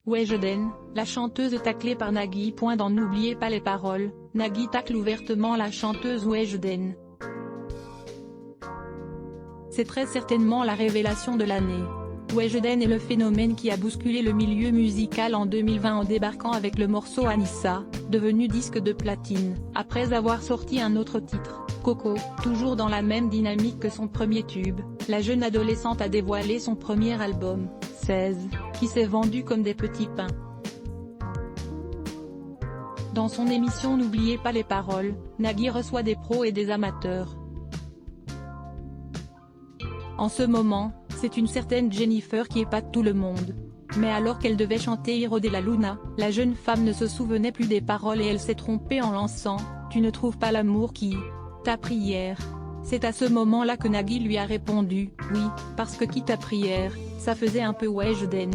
Weshden, la chanteuse taclée par Nagui. Dans N'oubliez pas les paroles, Nagui tacle ouvertement la chanteuse Weshden. C'est très certainement la révélation de l'année. Weshden est le phénomène qui a bousculé le milieu musical en 2020 en débarquant avec le morceau Anissa, devenu disque de platine, après avoir sorti un autre titre, Coco. Toujours dans la même dynamique que son premier tube, la jeune adolescente a dévoilé son premier album, 16, qui s'est vendu comme des petits pains. Dans son émission N'oubliez pas les paroles, Nagui reçoit des pros et des amateurs. En ce moment, c'est une certaine Jennifer qui épate tout le monde. Mais alors qu'elle devait chanter Hiro de la Luna, la jeune femme ne se souvenait plus des paroles et elle s'est trompée en lançant « Tu ne trouves pas l'amour qui t'a pris hier ». C'est à ce moment-là que Nagui lui a répondu « Oui, parce que qui t'a pris hier, ça faisait un peu Weshden ».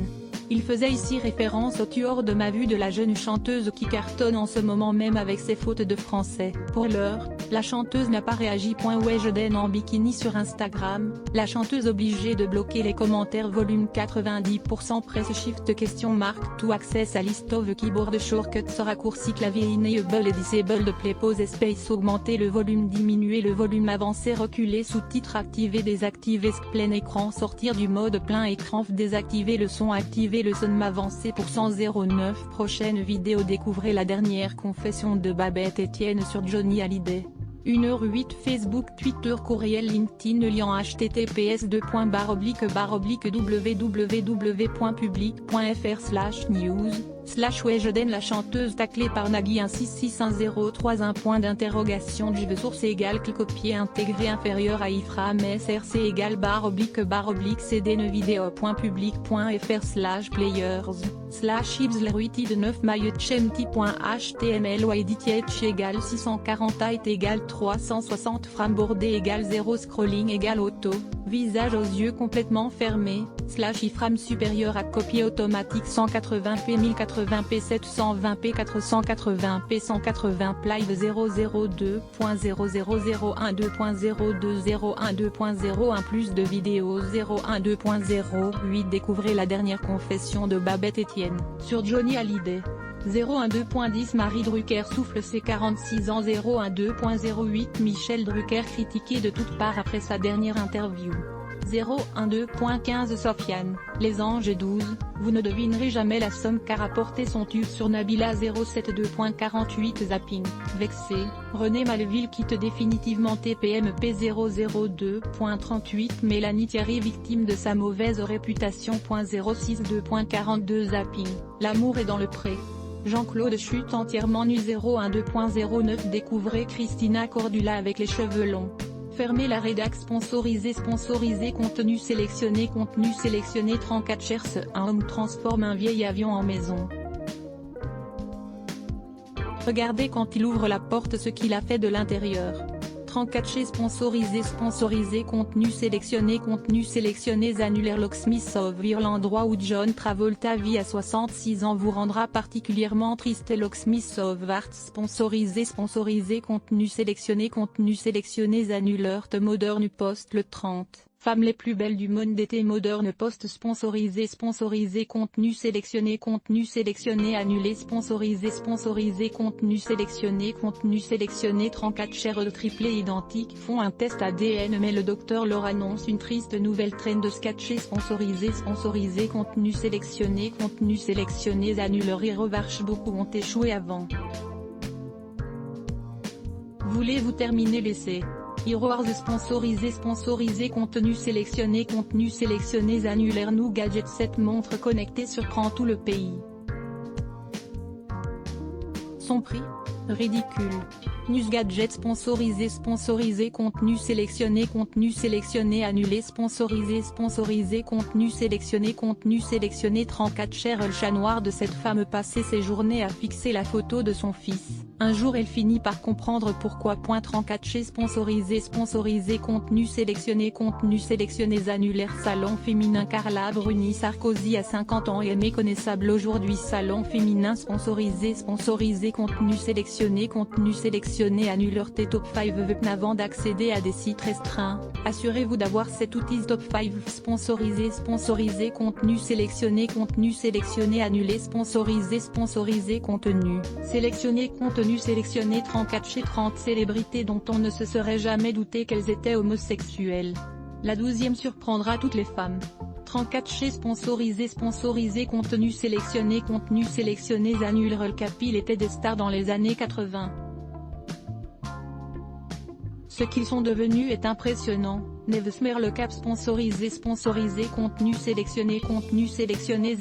Il faisait ici référence au tueur de ma vue de la jeune chanteuse qui cartonne en ce moment même avec ses fautes de français. Pour l'heure, la chanteuse n'a pas réagi. Weshden en bikini sur Instagram, la chanteuse obligée de bloquer les commentaires volume 90% press shift question marque to access à list of keyboard shortcuts raccourci clavier enable et disable play pause space augmenter le volume diminuer le volume avancer reculer sous-titres activer désactiver plein écran sortir du mode plein écran désactiver le son activer le son m'avancer pour 109 prochaine vidéo découvrez la dernière confession de Babette Etienne sur Johnny Hallyday. 1h08 Facebook Twitter courriel LinkedIn lien https://www.public.fr/news/Weshden la chanteuse taclée par Nagui 1661031 1 point d'interrogation Jive source égale copier intégré inférieur à iframe src égale /cdne vidéo.public.fr/players/ibs 9 mailletchempty.html ou editch égale 640 height égale 360 frames bordé égale 0 scrolling égale auto, visage aux yeux complètement fermés, /iframe supérieur à copier automatique 180p 1080p 720p 480p 180 live 002.00012.02012.0 plus de vidéos 012.08 découvrez la dernière confession de Babette Etienne, sur Johnny Hallyday. 012.10 Marie Drucker souffle ses 46 ans 012.08 Michel Drucker critiqué de toutes parts après sa dernière interview. 012.15 Sofiane, Les Anges 12, vous ne devinerez jamais la somme qu'a rapporté son tube sur Nabila 072.48 Zapping, vexé, René Malville quitte définitivement TPMP 002.38 Mélanie Thierry victime de sa mauvaise réputation. 062.42 Zapping, l'amour est dans le pré. Jean-Claude chute entièrement nu 012.09 découvrez Christina Cordula avec les cheveux longs. Fermez la rédac sponsorisé contenu sélectionné 34 cherche un homme transforme un vieil avion en maison. Regardez quand il ouvre la porte ce qu'il a fait de l'intérieur. 34 chez sponsorisé contenu sélectionné annulaire Locksmith of l'endroit où John Travolta vit à 66 ans vous rendra particulièrement triste. Locksmith of Art sponsorisé contenu sélectionné annulaire The Modern Post le 30. Femmes les plus belles du monde d'été Modern Post sponsorisé contenu sélectionné annulé sponsorisé contenu sélectionné 34 chair de triplé identiques font un test ADN mais le docteur leur annonce une triste nouvelle traîne de sketchés sponsorisé contenu sélectionné annuleur et revanche beaucoup ont échoué avant. Voulez-vous terminer l'essai? Heroes sponsorisé contenu sélectionné annulaire Nous Gadget 7 montre connectée surprend tout le pays. Son prix? Ridicule. News Gadget sponsorisé contenu sélectionné annulé sponsorisé contenu sélectionné 34 cher le chat noir de cette femme passait ses journées à fixer la photo de son fils. Un jour elle finit par comprendre pourquoi. 34 chez sponsorisé contenu sélectionné annulaire. Salon féminin Carla Bruni Sarkozy à 50 ans est méconnaissable aujourd'hui. Salon féminin sponsorisé contenu sélectionné annulaire. Top 5 avant d'accéder à des sites restreints, assurez-vous d'avoir cet outil. Top 5 sponsorisé contenu sélectionné annulé. Sponsorisé contenu sélectionné 34 chez 30 célébrités dont on ne se serait jamais douté qu'elles étaient homosexuelles. La 12e surprendra toutes les femmes. 34 chez sponsorisé contenu sélectionné annulaire. Le Capil était des stars dans les années 80. Ce qu'ils sont devenus est impressionnant. Nevesmer le Cap sponsorisé contenu sélectionné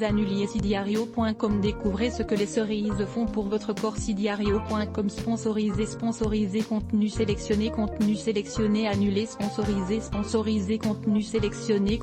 annulé. Sidiario.com. Découvrez ce que les cerises font pour votre corps. Sidiario.com. Sponsorisé contenu sélectionné annulé. Sponsorisé contenu sélectionné.